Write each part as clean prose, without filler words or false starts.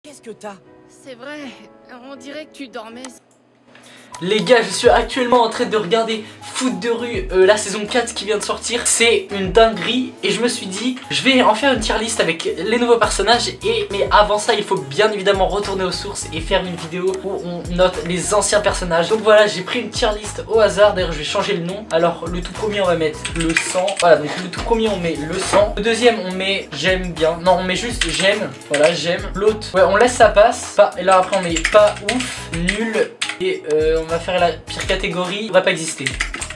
Qu'est-ce que t'as? C'est vrai, on dirait que tu dormais. Les gars, je suis actuellement en train de regarder Foot de rue, la saison 4 qui vient de sortir. C'est une dinguerie et je me suis dit, je vais en faire une tier list avec les nouveaux personnages. Mais avant ça, il faut bien évidemment retourner aux sources et faire une vidéo où on note les anciens personnages. Donc voilà, j'ai pris une tier list au hasard. D'ailleurs, je vais changer le nom. Alors, le tout premier, on va mettre le 100. Voilà, donc le tout premier, on met le 100. Le deuxième, on met j'aime bien. Non, on met juste j'aime. Voilà, j'aime. L'autre, ouais, on laisse ça passe. Pas, et là, après, on met pas ouf, nul. Et on va faire la pire catégorie, ne va pas exister.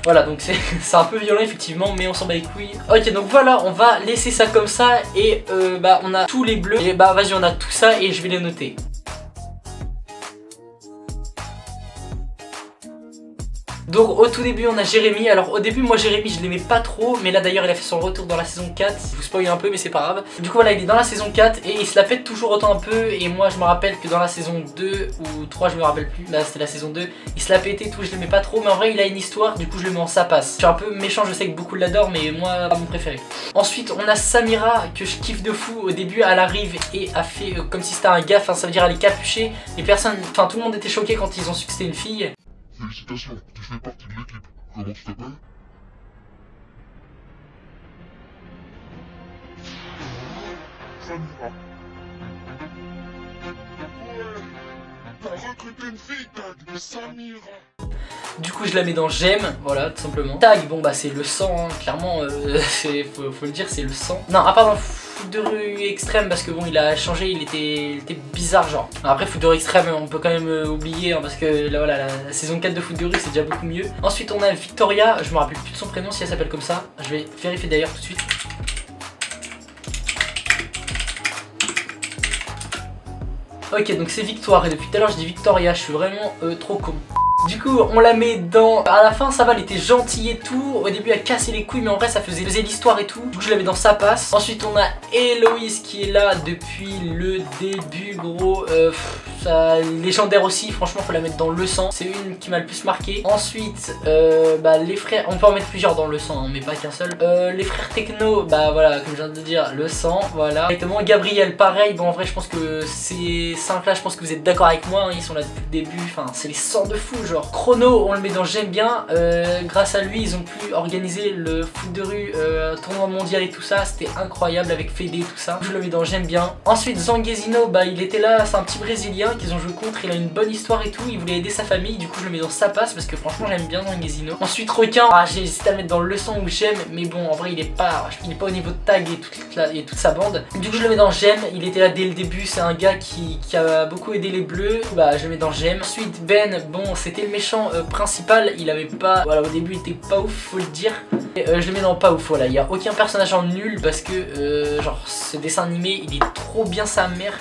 Voilà, donc c'est un peu violent effectivement, mais on s'en bat les couilles. Ok, donc voilà, on va laisser ça comme ça. Et bah on a tous les bleus. Et bah vas-y, on a tout ça et je vais les noter. Donc au tout début on a Jérémy. Alors au début moi Jérémy je l'aimais pas trop, mais là d'ailleurs il a fait son retour dans la saison 4. Je vous spoil un peu mais c'est pas grave. Du coup voilà, il est dans la saison 4 et il se la pète toujours autant un peu. Et moi je me rappelle que dans la saison 2 ou 3, je me rappelle plus, là c'était la saison 2, il se la pétait et tout, je l'aimais pas trop. Mais en vrai il a une histoire, du coup je le mets en ça passe. Je suis un peu méchant, je sais que beaucoup l'adorent, mais moi pas mon préféré. Ensuite on a Samira que je kiffe de fou. Au début elle arrive et a fait comme si c'était un gars, enfin ça veut dire elle est capuchée. Les personnes, enfin tout le monde était choqué quand ils ont su que c'était une fille. Félicitations, tu fais partie de l'équipe. Comment tu t'appelles? Samira. Ouais, t'as recruté une fille, Tag, de Samira. Du coup je la mets dans j'aime, voilà tout simplement. Tag, bon bah c'est le sang, hein. Clairement faut le dire, c'est le sang. Non, ah pardon, Foot de rue extrême parce que bon il a changé, il était bizarre genre. Après Foot de rue extrême on peut quand même oublier hein, parce que là voilà, la saison 4 de Foot de rue c'est déjà beaucoup mieux. Ensuite on a Victoria, je me rappelle plus de son prénom si elle s'appelle comme ça. Je vais vérifier d'ailleurs tout de suite. Ok, donc c'est Victoire et depuis tout à l'heure je dis Victoria, je suis vraiment trop con. Du coup on la met dans... À la fin ça va, elle était gentille et tout. Au début elle cassait les couilles mais en vrai ça faisait l'histoire et tout. Du coup je la mets dans ça passe. Ensuite on a Héloïse qui est là depuis le début gros. Ça, légendaire aussi, franchement faut la mettre dans le sang. C'est une qui m'a le plus marqué. Ensuite bah, les frères, on peut en mettre plusieurs dans le sang hein, mais pas qu'un seul. Les frères techno, bah voilà comme je viens de dire, le sang, voilà. Directement Gabriel pareil, bon en vrai je pense que ces 5 là je pense que vous êtes d'accord avec moi hein, ils sont là depuis le début, enfin c'est les sangs de fou genre. Chrono on le met dans j'aime bien, grâce à lui ils ont pu organiser le foot de rue, tournoi mondial et tout ça, c'était incroyable avec Fede et tout ça. Je le mets dans j'aime bien. Ensuite Zanguezino, bah il était là, c'est un petit brésilien qu'ils ont joué contre, il a une bonne histoire et tout, il voulait aider sa famille, du coup je le mets dans ça passe parce que franchement j'aime bien Zanguezino. Ensuite Requin, ah, j'ai hésité à le mettre dans le sang ou j'aime, mais bon en vrai il est pas au niveau de Tag et toute sa bande. Du coup je le mets dans j'aime, il était là dès le début, c'est un gars qui a beaucoup aidé les bleus, bah je le mets dans j'aime. Ensuite Ben, bon c'était le méchant principal, il avait pas, voilà au début il était pas ouf faut le dire. Et, je le mets dans pas ouf, voilà, il n'y a aucun personnage en nul parce que genre ce dessin animé il est trop bien sa mère.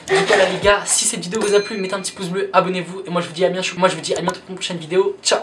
Donc voilà les gars, si cette vidéo vous a plu, mettez un petit pouce bleu, abonnez-vous et moi je vous dis à bientôt pour une prochaine vidéo, ciao.